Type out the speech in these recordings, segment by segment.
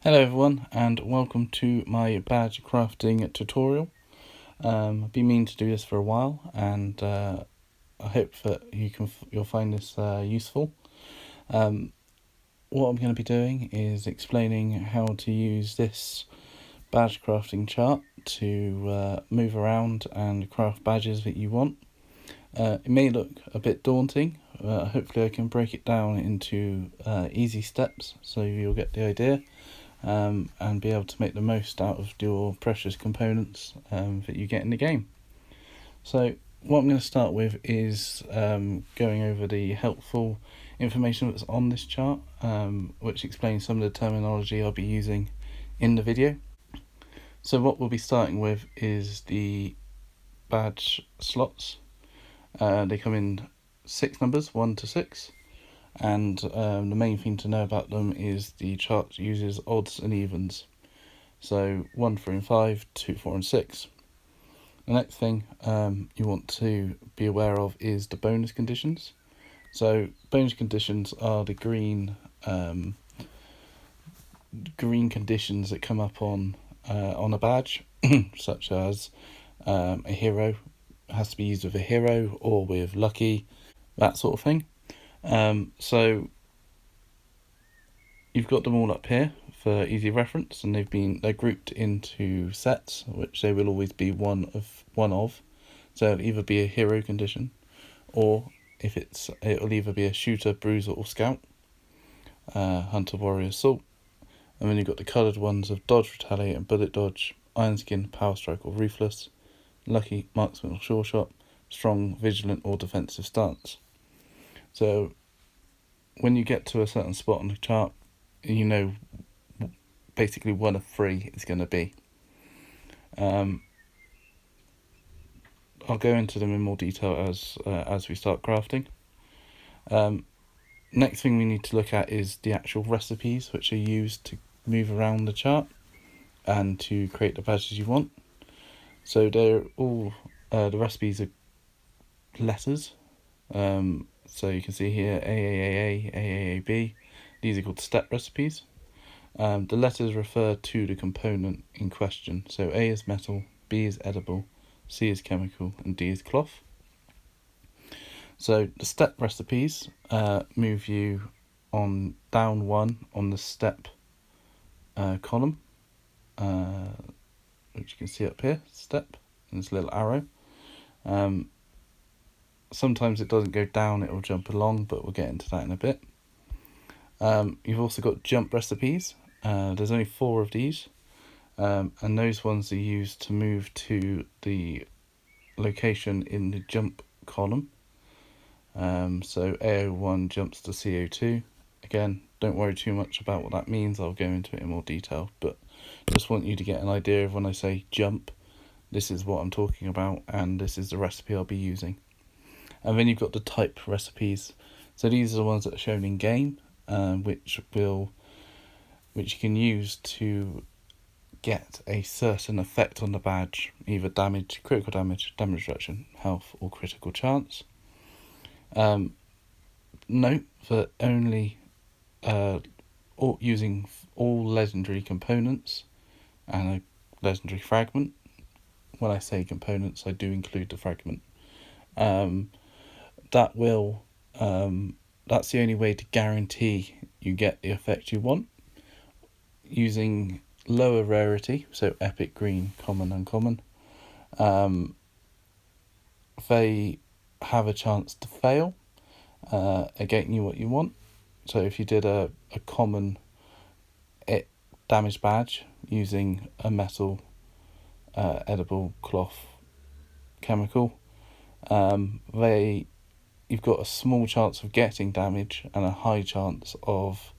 Hello everyone, and welcome to my badge crafting tutorial. I've been meaning to do this for a while, and I hope that you'll find this useful. What I'm going to be doing is explaining how to use this badge crafting chart to move around and craft badges that you want. It may look a bit daunting. Hopefully I can break it down into easy steps so you'll get the idea. And be able to make the most out of your precious components that you get in the game. So what I'm going to start with is going over the helpful information that's on this chart, which explains some of the terminology I'll be using in the video. So what we'll be starting with is the badge slots. They come in 6 numbers, 1 to 6. And the main thing to know about them is the chart uses odds and evens. So 1, 3 and 5, 2, 4 and 6. The next thing you want to be aware of is the bonus conditions. So bonus conditions are the green conditions that come up on a badge, such as a hero has to be used with a hero or with lucky, that sort of thing. So you've got them all up here for easy reference, and they're grouped into sets, which they will always be one of. So it'll either be a hero condition, or it'll either be a shooter, bruiser, or scout, hunter, warrior, assault. And then you've got the coloured ones of dodge, retaliate, and bullet dodge, iron skin, power strike, or ruthless, lucky, marksman, or sure shot, strong, vigilant, or defensive stance. So when you get to a certain spot on the chart, you know basically one of 3 is going to be. I'll go into them in more detail as we start crafting. Next thing we need to look at is the actual recipes which are used to move around the chart and to create the badges you want. So they're all the recipes are letters. So you can see here AAAA, AAAB. These are called step recipes. The letters refer to the component in question. So A is metal, B is edible, C is chemical, and D is cloth. So the step recipes move you on down 1 on the step column, which you can see up here, step, and this little arrow. Sometimes it doesn't go down, it will jump along, but we'll get into that in a bit. You've also got jump recipes. There's only 4 of these, and those ones are used to move to the location in the jump column. So AO1 jumps to CO2. Again, don't worry too much about what that means, I'll go into it in more detail, but just want you to get an idea of when I say jump, this is what I'm talking about, and this is the recipe I'll be using. And then you've got the type recipes. So these are the ones that are shown in game, which you can use to get a certain effect on the badge, either damage, critical damage, damage reduction, health, or critical chance. Note that only using all legendary components and a legendary fragment. When I say components, I do include the fragment. That's the only way to guarantee you get the effect you want. Using lower rarity, so epic, green, common, uncommon, they have a chance to fail at getting you what you want. So if you did a common damage badge using a metal, edible, cloth, chemical, you've got a small chance of getting damage and a high chance of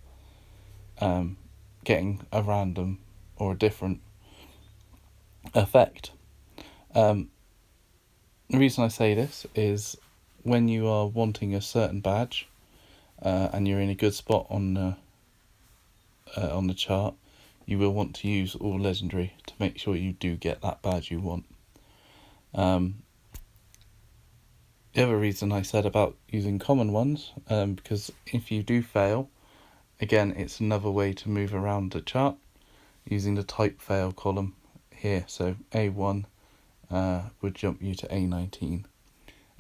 getting a random or a different effect. The reason I say this is when you are wanting a certain badge and you're in a good spot on the chart, you will want to use all legendary to make sure you do get that badge you want. The other reason I said about using common ones, because if you do fail, again, it's another way to move around the chart. using the type fail column here. So A1 would jump you to A19.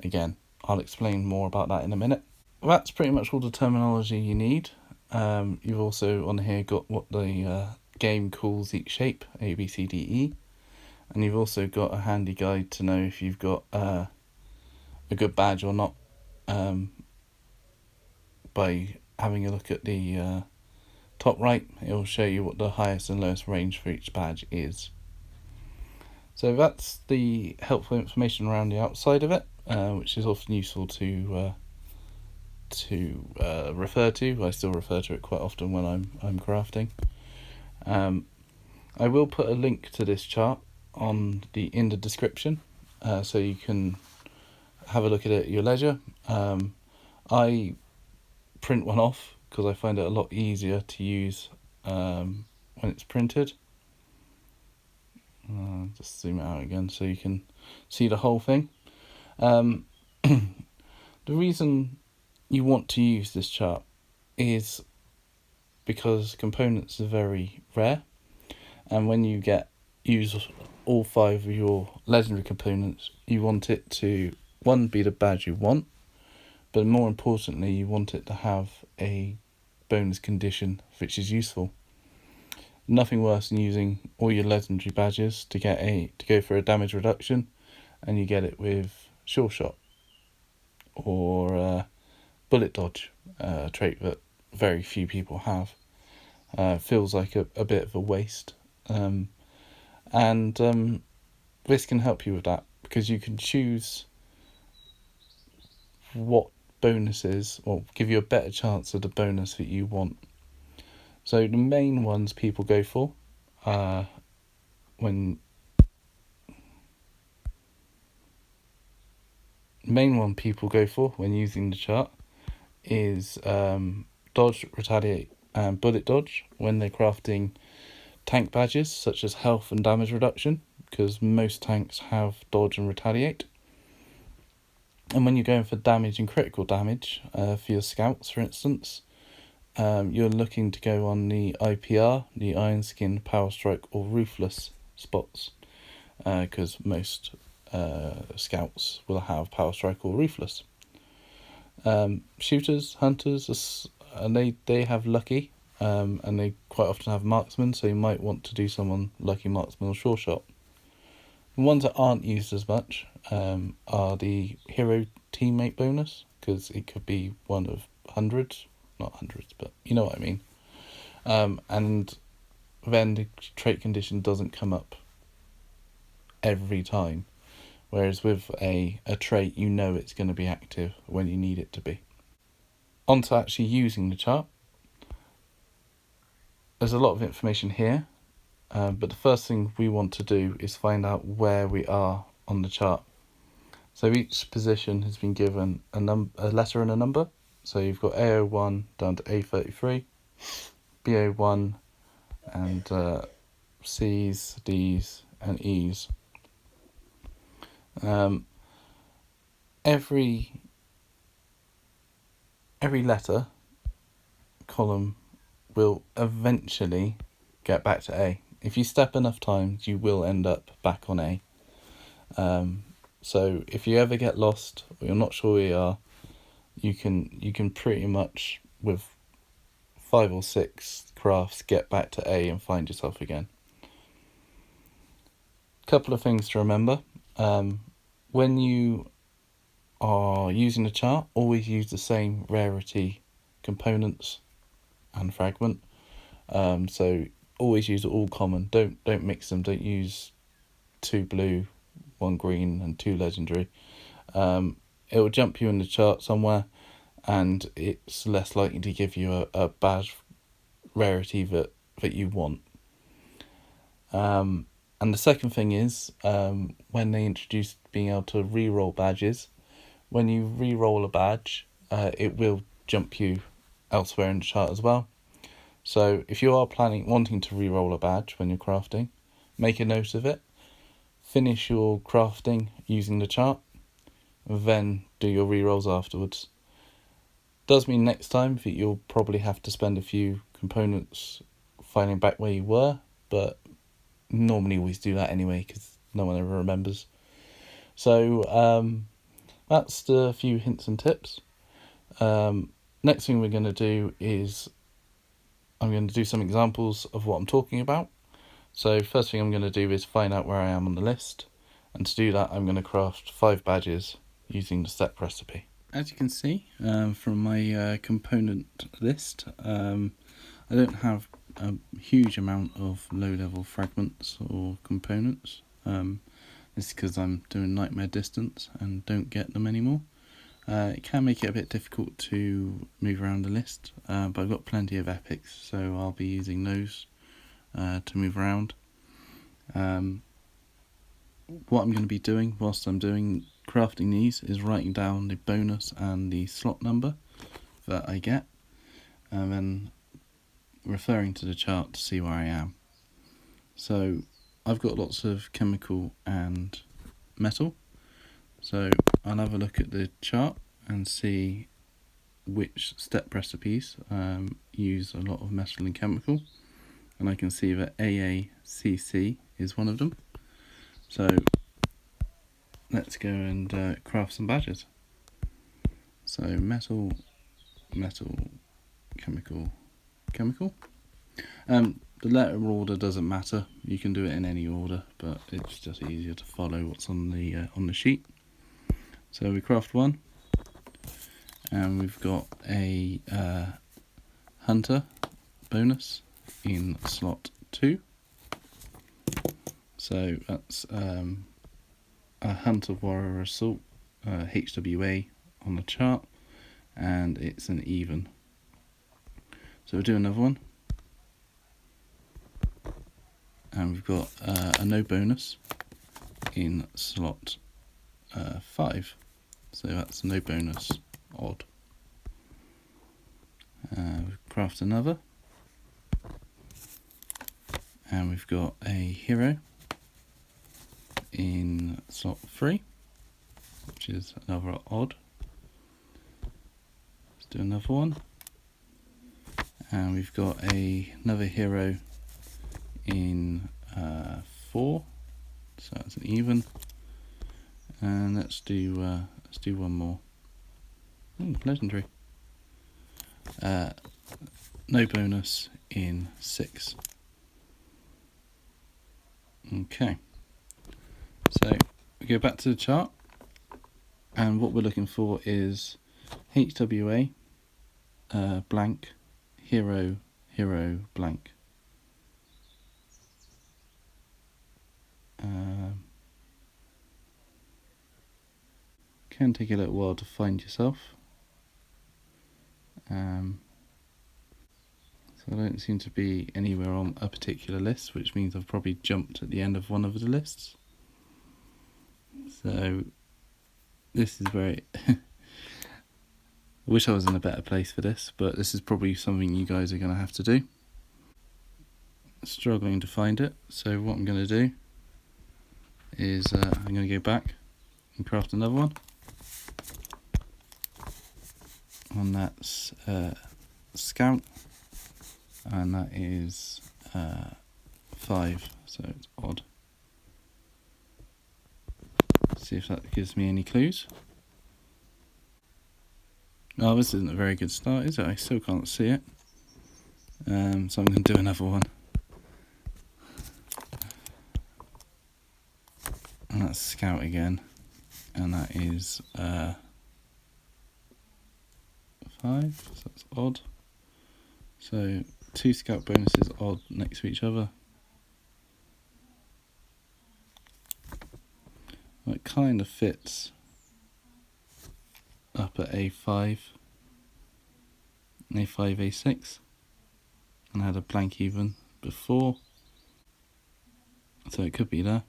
Again, I'll explain more about that in a minute. That's pretty much all the terminology you need. You've also on here got what the game calls each shape, A, B, C, D, E. And you've also got a handy guide to know if you've got a good badge or not, by having a look at the top right. It will show you what the highest and lowest range for each badge is. So that's the helpful information around the outside of it, which is often useful to refer to. I still refer to it quite often when I'm crafting. I will put a link to this chart in the description, so you can have a look at it at your leisure. I print one off because I find it a lot easier to use when it's printed. Just zoom it out again so you can see the whole thing. The reason you want to use this chart is because components are very rare, and when you use all 5 of your legendary components, you want it to, one, be the badge you want, but more importantly, you want it to have a bonus condition which is useful. Nothing worse than using all your legendary badges to go for a damage reduction, and you get it with sure shot or bullet dodge, a trait that very few people have. Feels like a bit of a waste. And this can help you with that, because you can choose what bonuses, or give you a better chance of the bonus that you want. So the main ones people go for when using the chart is dodge, retaliate, and bullet dodge when they're crafting tank badges such as health and damage reduction, because most tanks have dodge and retaliate. And when you're going for damage and critical damage, for your scouts for instance, you're looking to go on the IPR, the Iron Skin, Power Strike or Ruthless spots, because most scouts will have Power Strike or Ruthless. Shooters, hunters, and they have Lucky, and they quite often have Marksman, so you might want to do someone Lucky Marksman or Sure Shot. The ones that aren't used as much are the Hero Teammate bonus, because it could be one of hundreds, not hundreds, but you know what I mean. And then the trait condition doesn't come up every time, whereas with a trait, you know it's going to be active when you need it to be. On to actually using the chart. There's a lot of information here, but the first thing we want to do is find out where we are on the chart. So each position has been given a letter and a number. So you've got A01 down to A33, B01, and C's, D's, and E's. Every letter column will eventually get back to A. If you step enough times, you will end up back on A. So if you ever get lost or you're not sure where you are, you can pretty much with 5 or 6 crafts get back to A and find yourself again. Couple of things to remember. When you are using the chart, always use the same rarity components and fragment. So always use all common. Don't mix them. Don't use 2 blue, 1 green, and 2 legendary. It will jump you in the chart somewhere, and it's less likely to give you a bad rarity that you want. And the second thing is, when they introduced being able to re-roll badges, when you re-roll a badge, it will jump you elsewhere in the chart as well. So if you are wanting to re-roll a badge when you're crafting, make a note of it. Finish your crafting using the chart, then do your re-rolls afterwards. Does mean next time that you'll probably have to spend a few components finding back where you were, but normally always do that anyway because no one ever remembers. So that's the few hints and tips. Next thing we're going to do is I'm going to do some examples of what I'm talking about. So first thing I'm going to do is find out where I am on the list, and to do that I'm going to craft 5 badges using the step recipe. As you can see from my component list, I don't have a huge amount of low-level fragments or components. This is because I'm doing Nightmare Distance and don't get them anymore. It can make it a bit difficult to move around the list, but I've got plenty of epics, so I'll be using those to move around. What I'm going to be doing whilst I'm crafting these is writing down the bonus and the slot number that I get, and then referring to the chart to see where I am. So I've got lots of chemical and metal, so I'll have a look at the chart and see which step recipes use a lot of metal and chemical, and I can see that AACC is one of them. So let's go and craft some badges. So metal, chemical. The letter order doesn't matter. You can do it in any order, but it's just easier to follow what's on the sheet. So we craft 1, and we've got a hunter bonus in slot 2. So that's a hunter warrior assault HWA on the chart, and it's an even. So we'll do another one, and we've got a no bonus in slot 5, so that's no bonus odd. We'll craft another, and we've got a hero in slot 3, which is another odd. Let's do another one, and we've got another hero in 4, so that's an even. And let's do one more. Legendary. No bonus in 6. Okay. So we go back to the chart, and what we're looking for is HWA blank hero blank. Can take a little while to find yourself. So I don't seem to be anywhere on a particular list, which means I've probably jumped at the end of one of the lists. So this is very I wish I was in a better place for this, but this is probably something you guys are going to have to do. Struggling to find it, so what I'm going to do is I'm going to go back and craft another one, and that's scout, and that is 5, so it's odd. See if that gives me any clues. Oh, this isn't a very good start, is it? I still can't see it. So I'm going to do another one. And that's scout again, and that is 5, so that's odd. So 2 scout bonuses odd next to each other. Well, it kind of fits up at A5, A6, and I had a blank even before, so it could be there.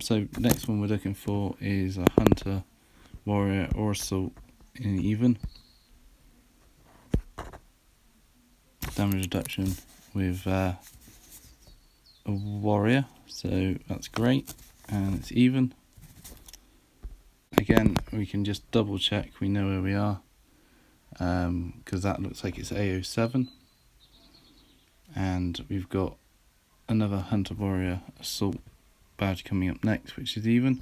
So next one we're looking for is a hunter, warrior, or assault in even. Damage reduction with a warrior, so that's great, and it's even. Again, we can just double check we know where we are, because that looks like it's AO7, and we've got another Hunter Warrior Assault badge coming up next, which is even.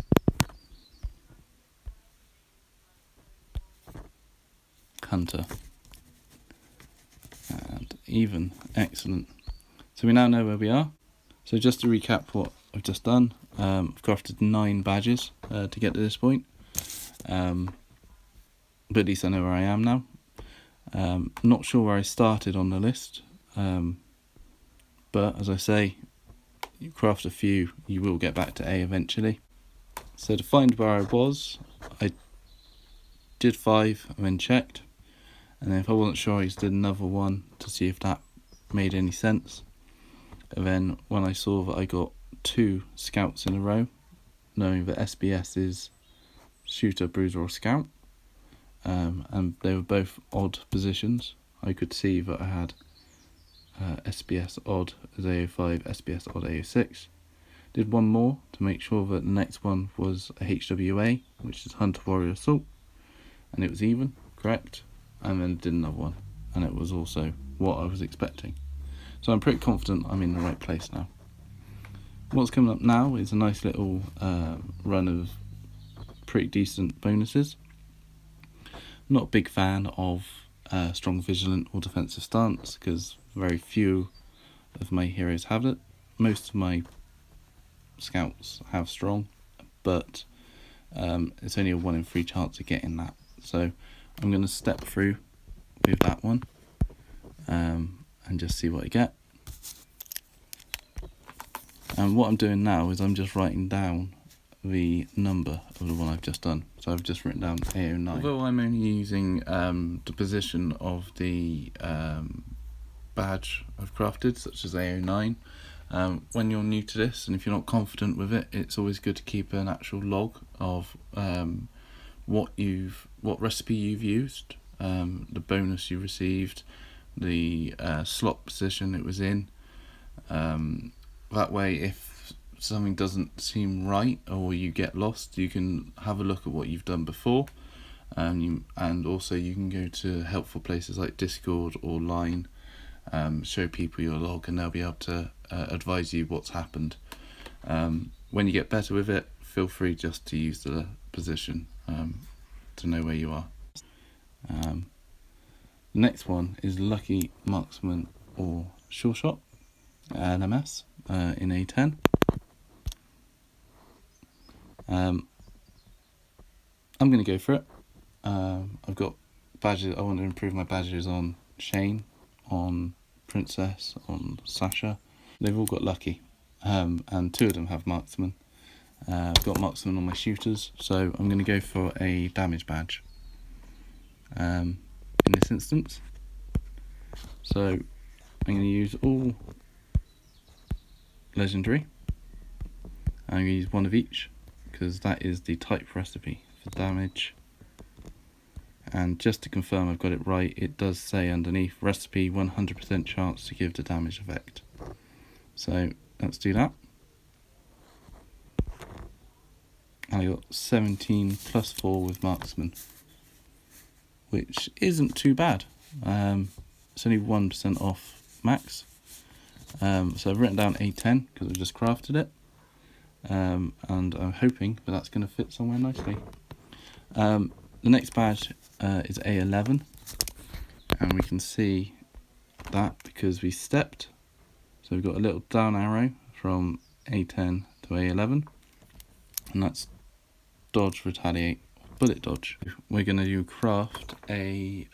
Hunter. And even. Excellent. So we now know where we are. So just to recap what I've just done, I've crafted 9 badges to get to this point. But at least I know where I am now. Not sure where I started on the list. But as I say, you craft a few, you will get back to A eventually. So to find where I was, I did 5 and then checked. And then if I wasn't sure, I just did another one to see if that made any sense. And then when I saw that I got 2 scouts in a row, knowing that SBS is shooter, bruiser or scout, and they were both odd positions, I could see that I had SBS odd as AO5, SBS odd AO6. Did one more to make sure that the next one was a HWA, which is Hunter Warrior Assault, and it was even, correct, and then did another one, and it was also what I was expecting. So I'm pretty confident I'm in the right place now. What's coming up now is a nice little run of pretty decent bonuses. Not a big fan of strong vigilant or defensive stance, because very few of my heroes have it. Most of my scouts have strong, but it's only a 1 in 3 chance of getting that. So I'm going to step through with that one and just see what I get. And what I'm doing now is I'm just writing down the number of the one I've just done. So I've just written down AO9. Although I'm only using the position of the badge I've crafted, such as AO9, when you're new to this and if you're not confident with it, it's always good to keep an actual log of what recipe you've used, the bonus you received, the slot position it was in. That way, if something doesn't seem right or you get lost, you can have a look at what you've done before, and also you can go to helpful places like Discord or Line, show people your log, and they'll be able to advise you what's happened. When you get better with it, feel free just to use the position to know where you are. The next one is Lucky Marksman or Sure Shot, NMS, in A10. I'm going to go for it. I've got badges. I want to improve my badges on Shane, on Princess, on Sasha. They've all got lucky, and 2 of them have marksman. I've got marksman on my shooters, so I'm going to go for a damage badge in this instance. So I'm going to use all legendary. I'm going to use 1 of each, because that is the type recipe for damage. And just to confirm I've got it right, it does say underneath recipe 100% chance to give the damage effect. So let's do that. And I got 17 plus 4 with marksman, which isn't too bad. It's only 1% off max. So I've written down A10 because I've just crafted it. And I'm hoping that that's going to fit somewhere nicely. The next badge is A11, and we can see that because we stepped. So we've got a little down arrow from A10 to A11, and that's dodge, retaliate, bullet dodge. We're going to craft a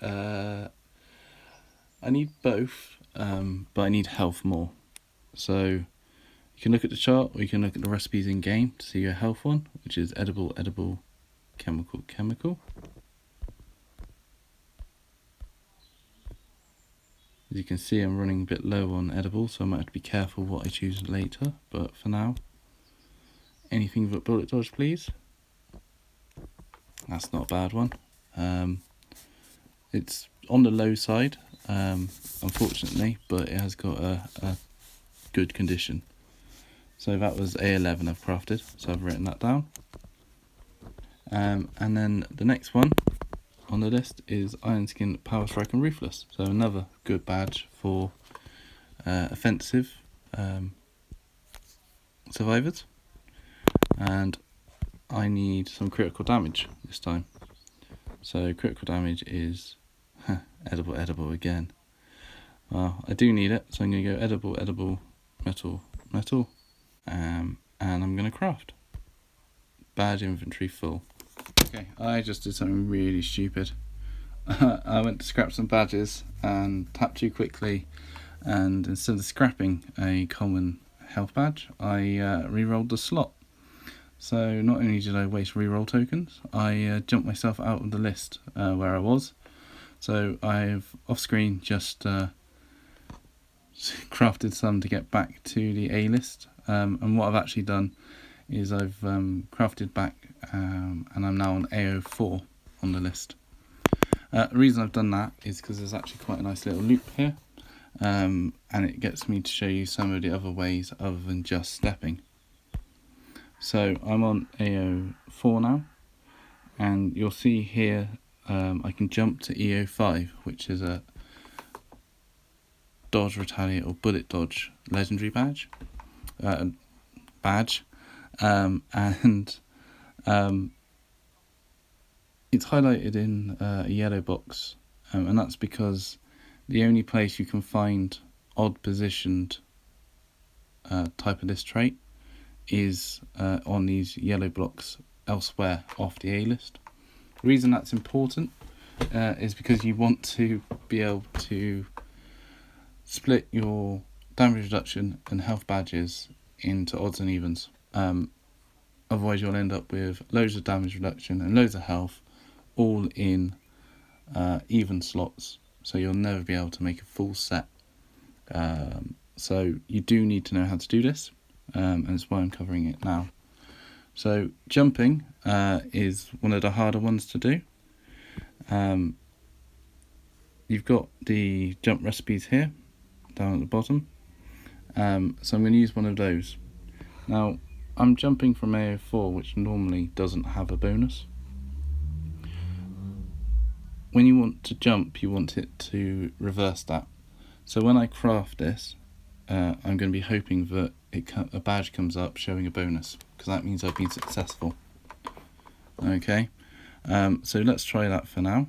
I need both, but I need health more. So you can look at the chart, or you can look at the recipes in game to see your health one, which is edible, edible, chemical, chemical. As you can see, I'm running a bit low on edible, so I might have to be careful what I choose later, but for now, anything but bullet dodge, please. That's not a bad one. It's on the low side, unfortunately, but it has got a good condition. So that was A11 I've crafted, so I've written that down. And then the next one on the list is Iron Skin, Power Strike and Ruthless. So another good badge for offensive survivors, and I need some critical damage this time. So critical damage is edible again. Well, I do need it, so I'm going to go edible, metal, and I'm going to craft. Badge inventory full. Okay, I just did something really stupid. I went to scrap some badges and tapped too quickly, and instead of scrapping a common health badge, I re-rolled the slot. So not only did I waste re-roll tokens, I jumped myself out of the list where I was. So I've off screen just crafted some to get back to the A list, and what I've actually done is I've crafted back and I'm now on AO4 on the list. The reason I've done that is because there's actually quite a nice little loop here, and it gets me to show you some of the other ways other than just stepping. So I'm on AO4 now, and you'll see here I can jump to EO5, which is a dodge, retaliate or bullet dodge legendary badge, and it's highlighted in a yellow box, and that's because the only place you can find odd positioned type of this trait is on these yellow blocks elsewhere off the A list. The reason that's important is because you want to be able to split your damage reduction and health badges into odds and evens. Otherwise you'll end up with loads of damage reduction and loads of health all in even slots, so you'll never be able to make a full set. So you do need to know how to do this, and that's why I'm covering it now. So jumping is one of the harder ones to do. You've got the jump recipes here down at the bottom, so I'm going to use one of those. Now I'm jumping from AO4, which normally doesn't have a bonus. When you want to jump, you want it to reverse that. So when I craft this, I'm going to be hoping that a badge comes up showing a bonus, because that means I've been successful. Okay, so let's try that for now.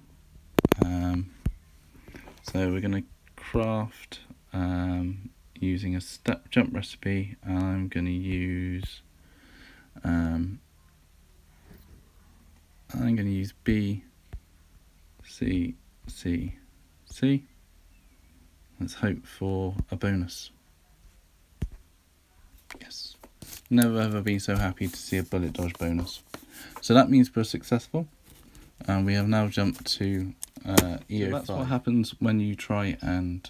So we're going to craft using a step jump recipe, and I'm going to use B, C, C, C. Let's hope for a bonus. Yes. Never ever been so happy to see a bullet dodge bonus. So that means we're successful, and we have now jumped to EO5. So that's what happens when you try and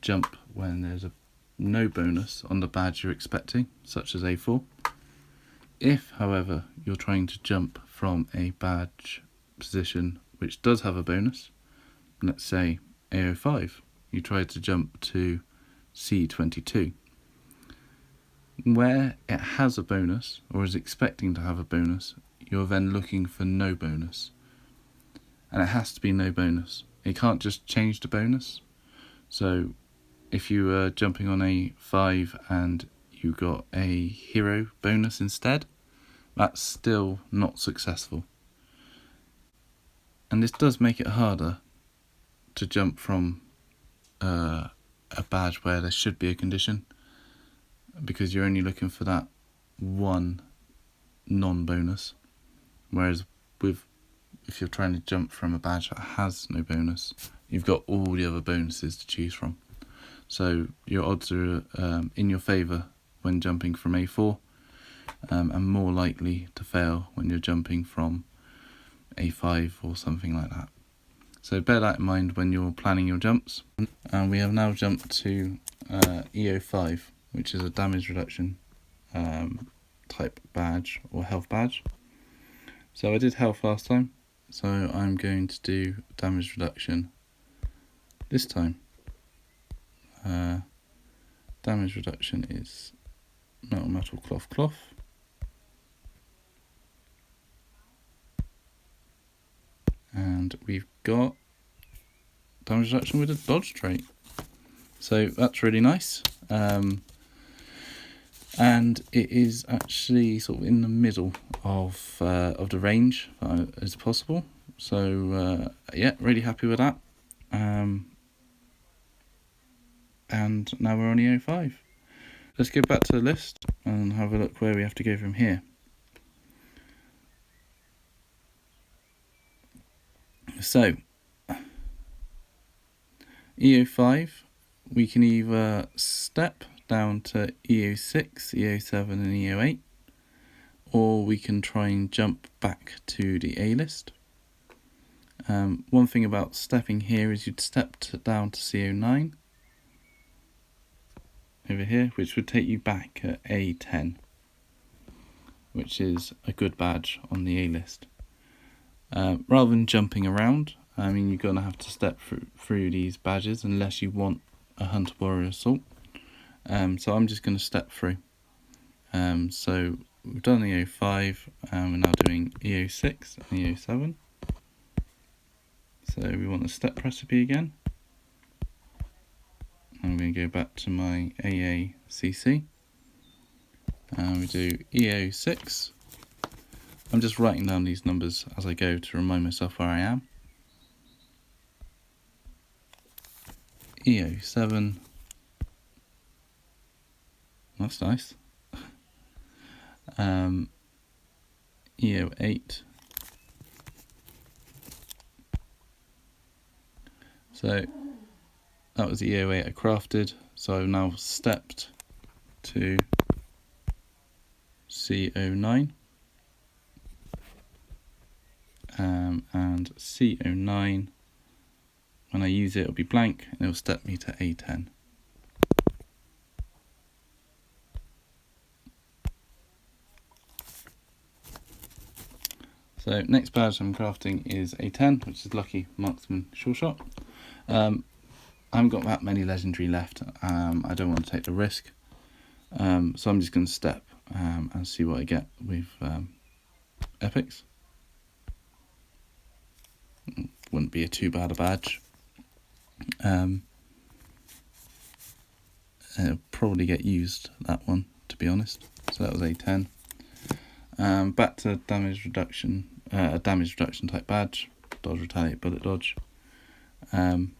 jump when there's no bonus on the badge you're expecting, such as A4. If, however, you're trying to jump from a badge position which does have a bonus, let's say AO5, you try to jump to C22, where it has a bonus or is expecting to have a bonus, you're then looking for no bonus, and it has to be no bonus. It can't just change the bonus. So if you were jumping on A5 and you got a hero bonus instead, that's still not successful. And this does make it harder to jump from a badge where there should be a condition, because you're only looking for that one non-bonus, whereas if you're trying to jump from a badge that has no bonus, you've got all the other bonuses to choose from. So your odds are in your favour when jumping from A4, and more likely to fail when you're jumping from A5 or something like that. So bear that in mind when you're planning your jumps. And we have now jumped to EO5, which is a damage reduction type badge or health badge. So I did health last time, so I'm going to do damage reduction this time. Damage reduction is metal, cloth. And we've got damage reduction with a dodge trait. So that's really nice. and it is actually sort of in the middle of the range as possible. So yeah, really happy with that. And now we're on EO5. Let's go back to the list and have a look where we have to go from here. So EO5, we can either step down to EO6, EO7 and EO8, or we can try and jump back to the A list. One thing about stepping here is you'd step down to CO9 over here, which would take you back at A10, which is a good badge on the A list. Rather than jumping around, I mean, you're going to have to step through these badges unless you want a Hunter Warrior Assault. So I'm just going to step through. So we've done EO5, we're now doing EO6 and EO7. So we want the step recipe again. I'm going to go back to my AACC. And we do EO6. I'm just writing down these numbers as I go to remind myself where I am. EO7. That's nice. EO8. So that was the EO8 I crafted. So I've now stepped to CO9. And CO9, when I use it, it'll be blank and it'll step me to A10. So next badge I'm crafting is A10, which is Lucky Marksman Sure Shot. I haven't got that many legendary left. I don't want to take the risk. So I'm just going to step and see what I get with epics. Wouldn't be too bad a badge. It'll probably get used, that one, to be honest. So that was A10. Back to damage reduction, a damage reduction type badge. Dodge, retaliate, bullet dodge. So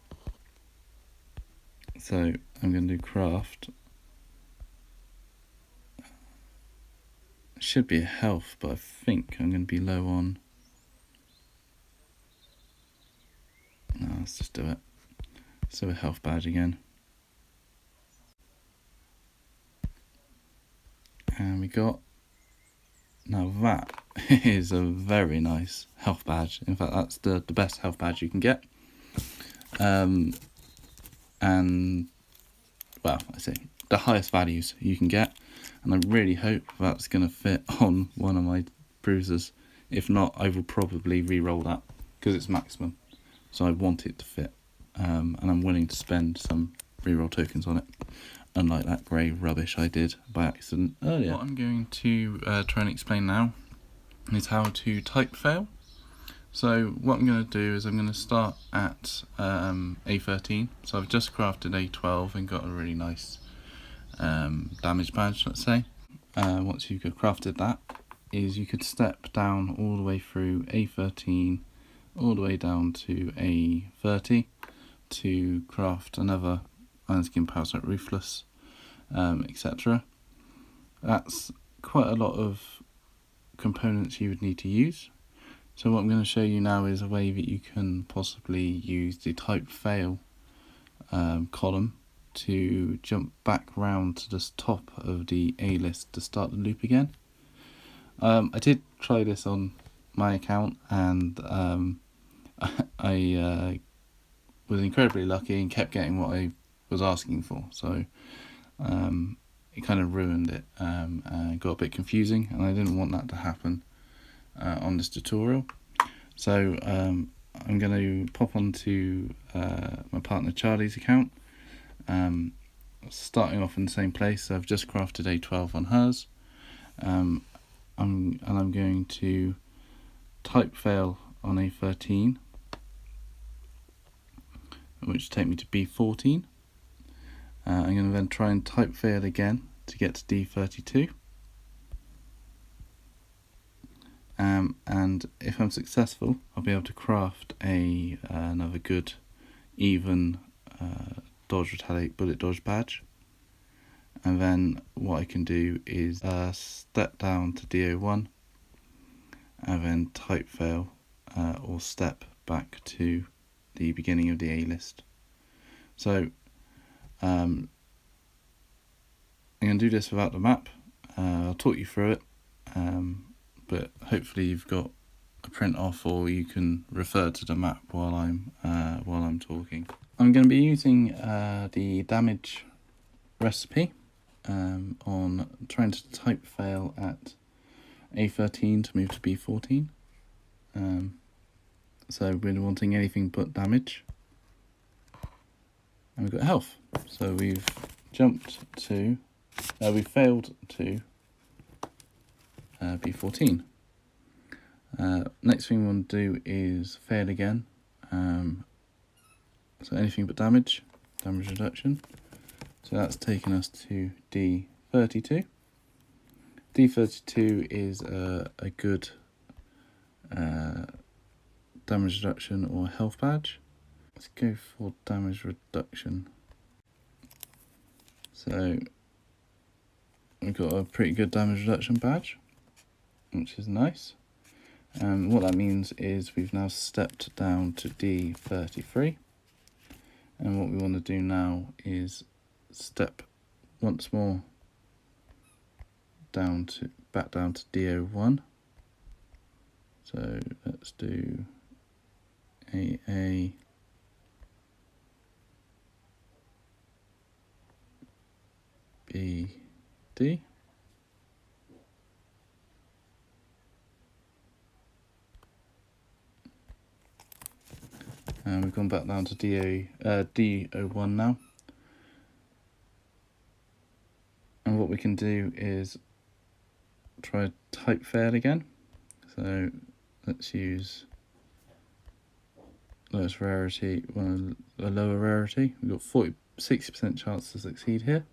I'm going to do craft. Should be a health, but I think I'm going to be low on. No, let's just do it. So a health badge again. And we got, now that is a very nice health badge. In fact, that's the best health badge you can get. And, well, I say the highest values you can get. And I really hope that's going to fit on one of my bruisers. If not, I will probably re-roll that because it's maximum. So I want it to fit. And I'm willing to spend some re-roll tokens on it. Unlike that grey rubbish I did by accident earlier. What I'm going to try and explain now is how to type fail. So what I'm going to do is I'm going to start at A13. So I've just crafted A12 and got a really nice damage badge, let's say. Once you've crafted that, is you could step down all the way through A13, all the way down to A30 to craft another Iron Skin Parasite Ruthless, etc. That's quite a lot of components you would need to use. So what I'm going to show you now is a way that you can possibly use the type fail column to jump back round to the top of the A list to start the loop again. I did try this on my account and I was incredibly lucky and kept getting what I was asking for, so it kind of ruined it and got a bit confusing, and I didn't want that to happen on this tutorial. So I'm going to pop onto my partner Charlie's account, starting off in the same place. So I've just crafted A12 on hers, I'm going to type fail on A13, which will take me to B14. I'm going to then try and type fail again to get to D32. And if I'm successful, I'll be able to craft another good even dodge retaliate bullet dodge badge. And then what I can do is step down to DO1 and then type fail or step back to the beginning of the A list. So I'm going to do this without the map. I'll talk you through it, but hopefully you've got a print off or you can refer to the map while I'm talking. I'm going to be using the damage recipe on trying to type fail at A13 to move to B14. So we're wanting anything but damage. And we've got health. So we've jumped to, we failed to B14. Next thing we want to do is fail again. So anything but damage reduction. So that's taken us to D32. D32 is a good damage reduction or health badge. Let's go for damage reduction. So we've got a pretty good damage reduction badge, which is nice. What that means is we've now stepped down to D33. And what we want to do now is step once more back down to DO1. So let's do AA, B, D. And we've gone back down to DO1 now. And what we can do is try type fail again. So let's use lowest rarity, a lower rarity. We've got 60% chance to succeed here.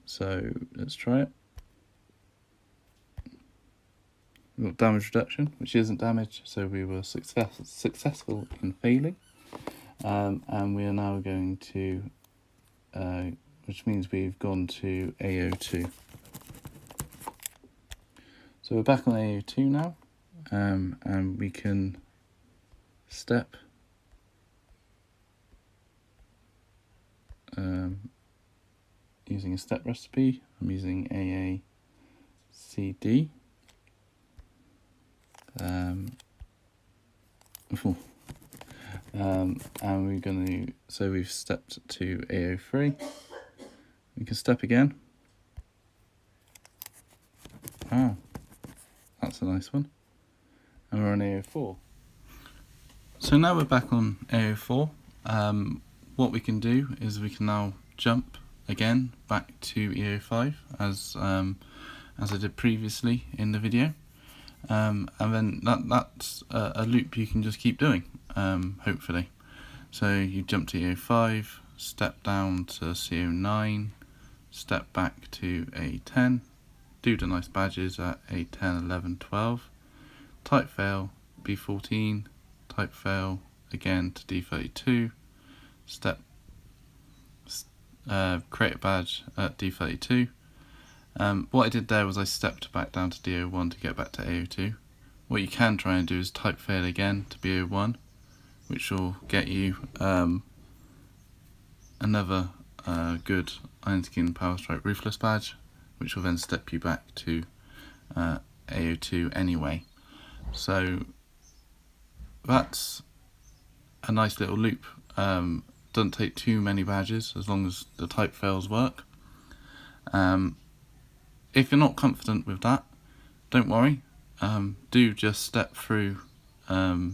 So let's try it. We've got damage reduction, which isn't damage, so we were successful in failing. And we are now going to, which means we've gone to AO2. So we're back on AO2 now, and we can step using a step recipe. I'm using AACD. And we're going to, so we've stepped to AO3. We can step again. Ah, that's a nice one. And we're on AO4. So now we're back on AO4. What we can do is we can now jump again back to AO5 as I did previously in the video. And then that's a loop you can just keep doing, hopefully. So you jump to AO5, step down to CO9, step back to A10, do the nice badges at A10, 11, 12, type fail, B14, type fail again to D32, create a badge at D32. What I did there was I stepped back down to DO1 to get back to AO2. What you can try and do is type fail again to BO1, which will get you another good Iron Skin Power Strike Ruthless badge, which will then step you back to AO2 anyway. So that's a nice little loop. Doesn't take too many badges as long as the type fails work. If you're not confident with that, don't worry. Do just step through the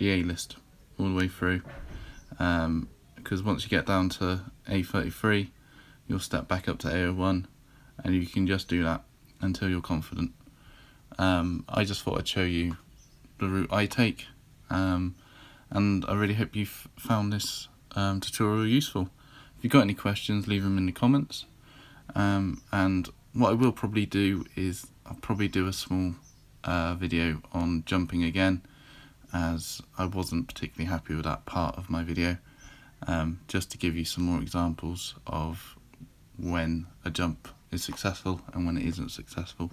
A list all the way through, because once you get down to A33, you'll step back up to AO1, and you can just do that until you're confident. I just thought I'd show you the route I take, and I really hope you've found this tutorial useful. If you've got any questions, leave them in the comments. And what I will probably do is I'll probably do a small video on jumping again, as I wasn't particularly happy with that part of my video, just to give you some more examples of when a jump is successful and when it isn't successful.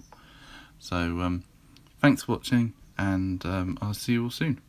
So thanks for watching, and I'll see you all soon.